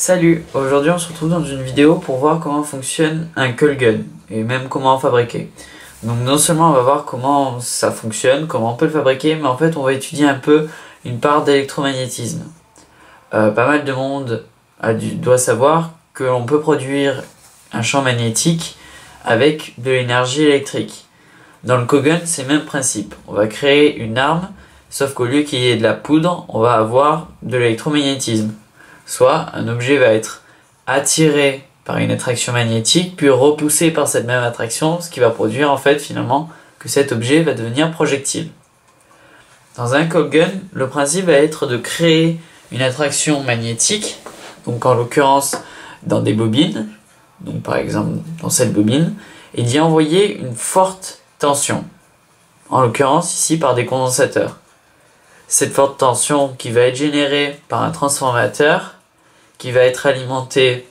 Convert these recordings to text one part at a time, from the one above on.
Salut, aujourd'hui on se retrouve dans une vidéo pour voir comment fonctionne un coil gun et même comment en fabriquer. Donc non seulement on va voir comment ça fonctionne, comment on peut le fabriquer, mais en fait on va étudier un peu une part d'électromagnétisme. Pas mal de monde doit savoir que l'on peut produire un champ magnétique avec de l'énergie électrique. Dans le coil gun c'est le même principe, on va créer une arme, sauf qu'au lieu qu'il y ait de la poudre, on va avoir de l'électromagnétisme. Soit un objet va être attiré par une attraction magnétique, puis repoussé par cette même attraction, ce qui va produire en fait finalement que cet objet va devenir projectile. Dans un coil gun, le principe va être de créer une attraction magnétique, donc en l'occurrence dans des bobines, donc par exemple dans cette bobine, et d'y envoyer une forte tension, en l'occurrence ici par des condensateurs. Cette forte tension qui va être générée par un transformateur qui va être alimenté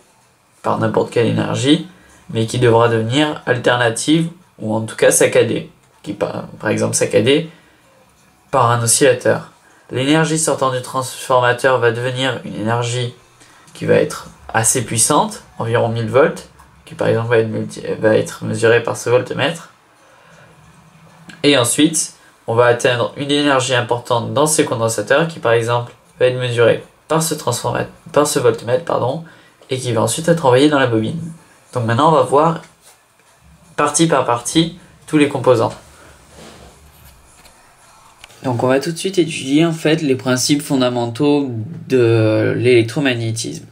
par n'importe quelle énergie, mais qui devra devenir alternative ou en tout cas saccadée, qui par exemple saccadée par un oscillateur. L'énergie sortant du transformateur va devenir une énergie qui va être assez puissante, environ 1000 volts, qui par exemple va être mesurée par ce voltmètre. Et ensuite, on va atteindre une énergie importante dans ces condensateurs qui par exemple va être mesurée par ce voltmètre, et qui va ensuite être envoyé dans la bobine. Donc maintenant on va voir partie par partie tous les composants. Donc on va tout de suite étudier en fait les principes fondamentaux de l'électromagnétisme.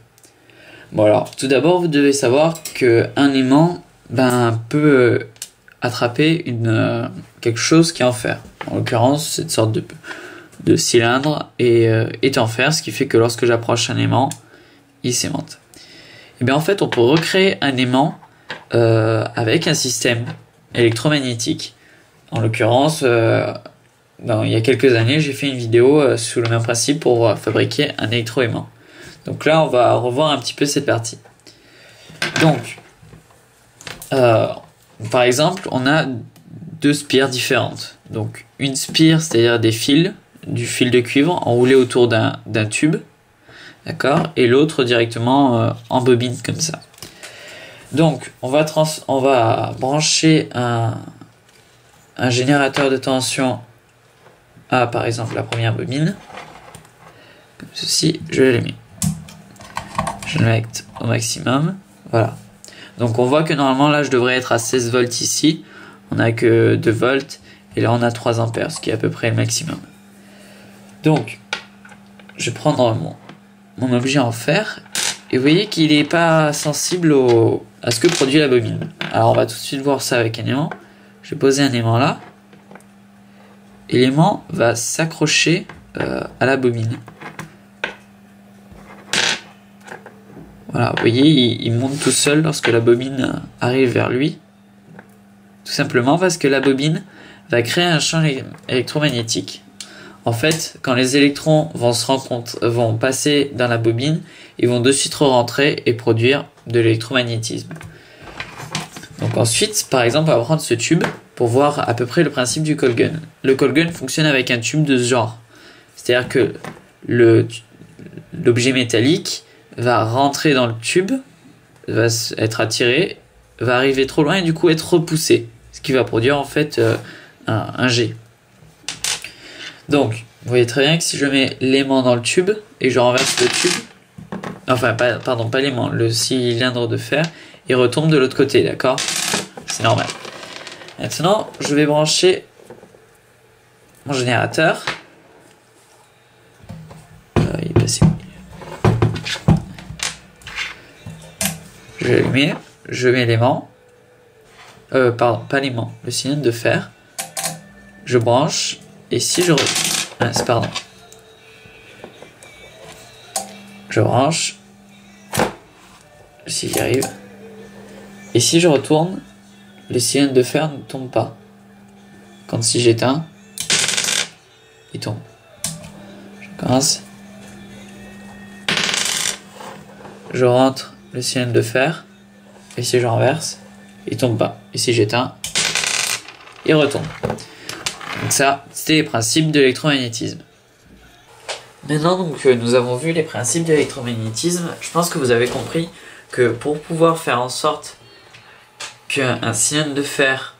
Bon alors tout d'abord vous devez savoir qu'un aimant peut attraper quelque chose qui est en fer. En l'occurrence cette sorte de cylindre est en fer, ce qui fait que lorsque j'approche un aimant, il s'aimante. Et bien en fait on peut recréer un aimant avec un système électromagnétique. En l'occurrence, il y a quelques années, j'ai fait une vidéo sous le même principe pour fabriquer un électroaimant. Donc là on va revoir un petit peu cette partie. Donc par exemple on a deux spires différentes. Donc une spire, c'est-à-dire du fil de cuivre enroulé autour d'un tube, d'accord, et l'autre directement en bobine comme ça. Donc on va brancher un générateur de tension à par exemple la première bobine, comme ceci. Je l'ai mis, je le mets au maximum, voilà. Donc on voit que normalement là je devrais être à 16 volts ici, on n'a que 2 volts et là on a 3 ampères, ce qui est à peu près le maximum. Donc je vais prendre mon objet en fer et vous voyez qu'il n'est pas sensible à ce que produit la bobine. Alors on va tout de suite voir ça avec un aimant. Je vais poser un aimant là et l'aimant va s'accrocher à la bobine. Voilà, vous voyez, il monte tout seul lorsque la bobine arrive vers lui. Tout simplement parce que la bobine va créer un champ électromagnétique. En fait, quand les électrons vont passer dans la bobine, ils vont de suite rentrer et produire de l'électromagnétisme. Donc ensuite, par exemple, on va prendre ce tube pour voir à peu près le principe du coil gun. Le coil gun fonctionne avec un tube de ce genre. C'est-à-dire que l'objet métallique va rentrer dans le tube, va être attiré, va arriver trop loin et du coup être repoussé. Ce qui va produire en fait un jet. Donc, vous voyez très bien que si je mets l'aimant dans le tube et que je renverse le tube, enfin, pas l'aimant, le cylindre de fer, il retombe de l'autre côté, d'accord? C'est normal. Maintenant, je vais brancher mon générateur. Il est passé. Je mets l'aimant. Pas l'aimant, le cylindre de fer. Je branche. Et si je je branche, si j'y arrive, et si je retourne, le cylindre de fer ne tombe pas. Quand si j'éteins, il tombe. Je commence, je rentre le cylindre de fer, et si je renverse, il tombe pas. Et si j'éteins, il retombe. Donc ça, c'était les principes de l'électromagnétisme. Maintenant donc, nous avons vu les principes de l'électromagnétisme. Je pense que vous avez compris que pour pouvoir faire en sorte qu'un cylindre de fer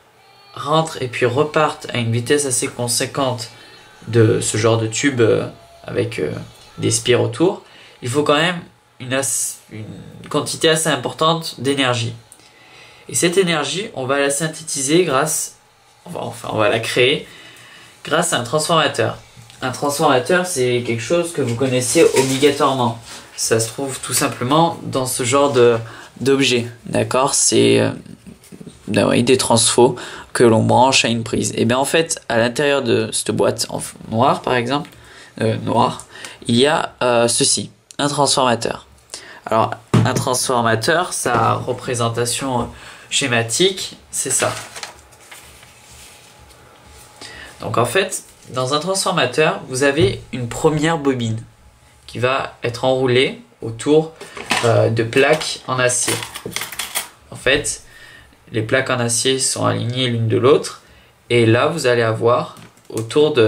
rentre et puis reparte à une vitesse assez conséquente de ce genre de tube avec des spires autour, il faut quand même une quantité assez importante d'énergie. Et cette énergie, on va la synthétiser on va la créer grâce à un transformateur. Un transformateur, c'est quelque chose que vous connaissez obligatoirement. Ça se trouve tout simplement dans ce genre d'objet. D'accord? C'est des transfos que l'on branche à une prise. Et bien en fait, à l'intérieur de cette boîte en noir par exemple, il y a ceci, un transformateur. Alors un transformateur, sa représentation schématique, c'est ça. Donc en fait, dans un transformateur, vous avez une première bobine qui va être enroulée autour de plaques en acier. En fait, les plaques en acier sont alignées l'une de l'autre et là vous allez avoir autour de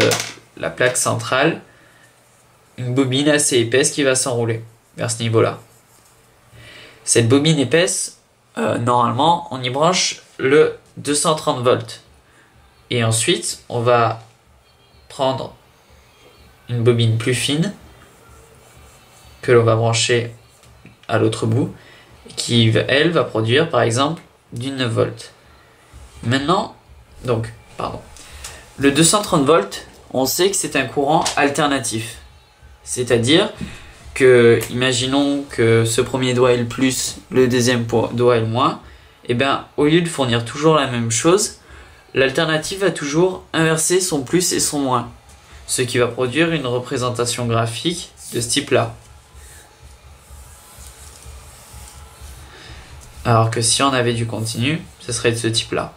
la plaque centrale une bobine assez épaisse qui va s'enrouler vers ce niveau-là. Cette bobine épaisse, normalement on y branche le 230 volts et ensuite on va prendre une bobine plus fine que l'on va brancher à l'autre bout qui elle va produire par exemple du 9 volts. Maintenant, le 230 volts, on sait que c'est un courant alternatif. C'est-à-dire que, imaginons que ce premier doigt est le plus, le deuxième doigt est le moins, et bien au lieu de fournir toujours la même chose, l'alternative va toujours inverser son plus et son moins, ce qui va produire une représentation graphique de ce type-là. Alors que si on avait du continu, ce serait de ce type-là.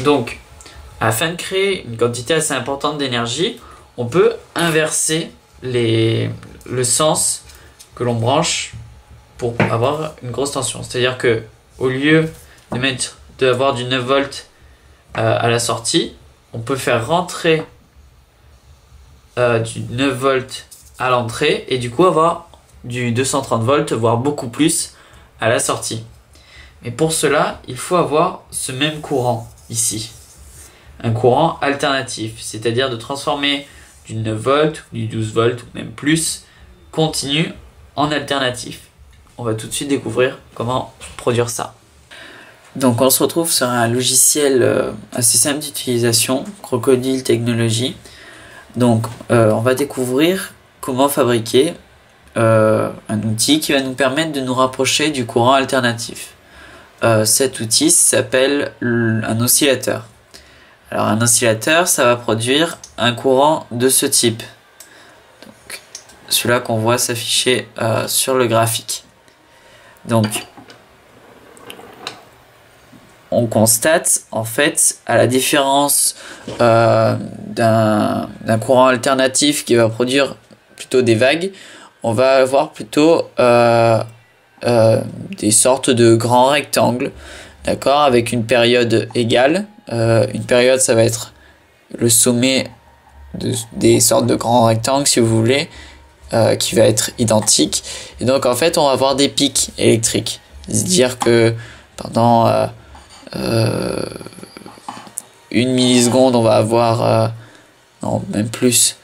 Donc, afin de créer une quantité assez importante d'énergie, on peut inverser le sens que l'on branche pour avoir une grosse tension. C'est-à-dire que au lieu d'avoir du 9 volts à la sortie, on peut faire rentrer du 9 volts à l'entrée et du coup avoir du 230 volts, voire beaucoup plus à la sortie. Mais pour cela, il faut avoir ce même courant ici. Un courant alternatif, c'est-à-dire de transformer du 9 volts, du 12 volts ou même plus continu en alternatif. On va tout de suite découvrir comment produire ça. Donc on se retrouve sur un logiciel assez simple d'utilisation, Crocodile Technologies. Donc on va découvrir comment fabriquer un outil qui va nous permettre de nous rapprocher du courant alternatif. Cet outil s'appelle un oscillateur. Alors un oscillateur, ça va produire un courant de ce type. Celui-là qu'on voit s'afficher sur le graphique. Donc on constate en fait à la différence d'un courant alternatif qui va produire plutôt des vagues, on va avoir plutôt des sortes de grands rectangles, d'accord, avec une période égale. Une période, ça va être le sommet des sortes de grands rectangles, si vous voulez, qui va être identique. Et donc, en fait, on va avoir des pics électriques. C'est-à-dire que pendant une milliseconde, on va avoir... non, même plus.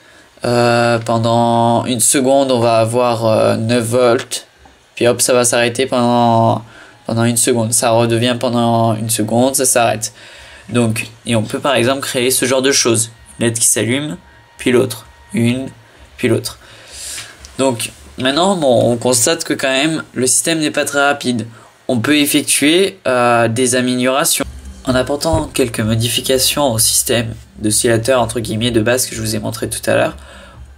Pendant une seconde, on va avoir 9 volts. Puis hop, ça va s'arrêter pendant une seconde. Ça redevient pendant une seconde, ça s'arrête. Donc, et on peut par exemple créer ce genre de choses. Une LED qui s'allume, puis l'autre. Une, puis l'autre. Donc, maintenant, on constate que quand même, le système n'est pas très rapide. On peut effectuer des améliorations. En apportant quelques modifications au système d'oscillateur entre guillemets de base que je vous ai montré tout à l'heure,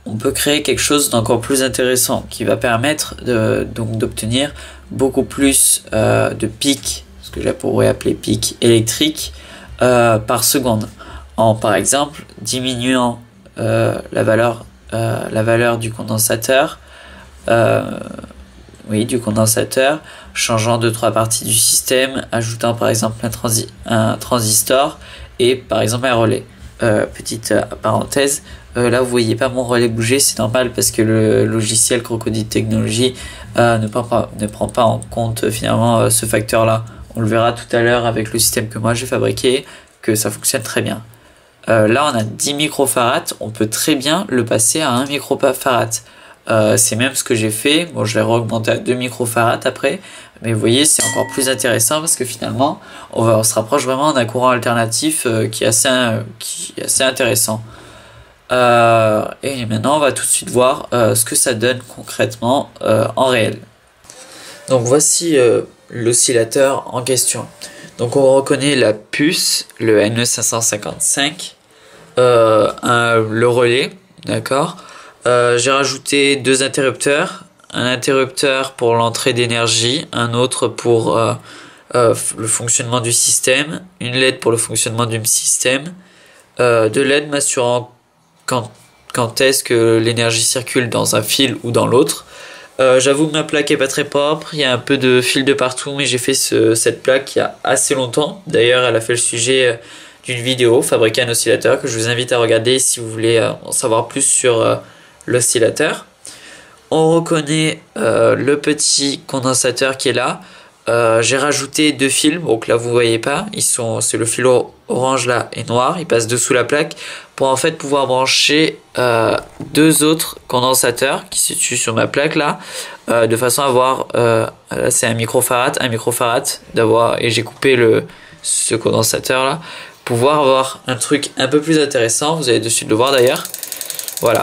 on peut créer quelque chose d'encore plus intéressant qui va permettre d'obtenir beaucoup plus de pics, ce que je pourrais appeler pics électriques par seconde, en par exemple diminuant la valeur du condensateur, changeant 2-3 parties du système, ajoutant par exemple un transistor et par exemple un relais. Petite parenthèse, Là, vous voyez pas mon relais bouger, c'est normal parce que le logiciel Crocodile Technologies ne prend pas en compte finalement ce facteur-là. On le verra tout à l'heure avec le système que moi j'ai fabriqué, que ça fonctionne très bien. Là, on a 10 microfarads, on peut très bien le passer à 1 microfarad. C'est même ce que j'ai fait. Bon, je l'ai augmenté à 2 microfarads après, mais vous voyez, c'est encore plus intéressant parce que finalement, on se rapproche vraiment d'un courant alternatif qui est assez intéressant. Et maintenant, on va tout de suite voir ce que ça donne concrètement en réel. Donc voici l'oscillateur en question. Donc on reconnaît la puce, le NE555, le relais, d'accord. J'ai rajouté 2 interrupteurs, un interrupteur pour l'entrée d'énergie, un autre pour le fonctionnement du système, une LED pour le fonctionnement du système, 2 LED m'assurant quand est-ce que l'énergie circule dans un fil ou dans l'autre. J'avoue que ma plaque est pas très propre, il y a un peu de fil de partout, mais j'ai fait cette plaque il y a assez longtemps. D'ailleurs, elle a fait le sujet d'une vidéo, fabriquer un oscillateur, que je vous invite à regarder si vous voulez en savoir plus sur l'oscillateur. On reconnaît le petit condensateur qui est là. J'ai rajouté 2 fils, donc là vous voyez pas, c'est le fil orange là et noir, il passe dessous la plaque pour en fait pouvoir brancher 2 autres condensateurs qui se situent sur ma plaque là, de façon à avoir, c'est un microfarad d'avoir, et j'ai coupé ce condensateur là, pouvoir avoir un truc un peu plus intéressant, vous allez de suite le voir d'ailleurs, voilà.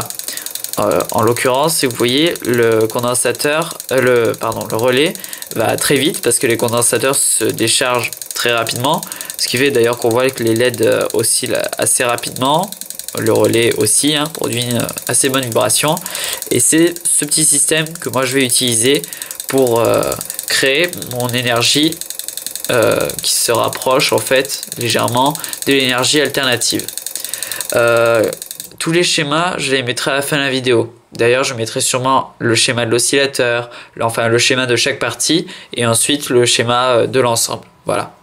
En l'occurrence, si vous voyez, le condensateur, le relais va très vite parce que les condensateurs se déchargent très rapidement, ce qui fait d'ailleurs qu'on voit que les LED oscillent assez rapidement. Le relais aussi produit une assez bonne vibration, et c'est ce petit système que moi je vais utiliser pour créer mon énergie qui se rapproche en fait légèrement de l'énergie alternative. Tous les schémas, je les mettrai à la fin de la vidéo. D'ailleurs, je mettrai sûrement le schéma de l'oscillateur, enfin le schéma de chaque partie, et ensuite le schéma de l'ensemble. Voilà.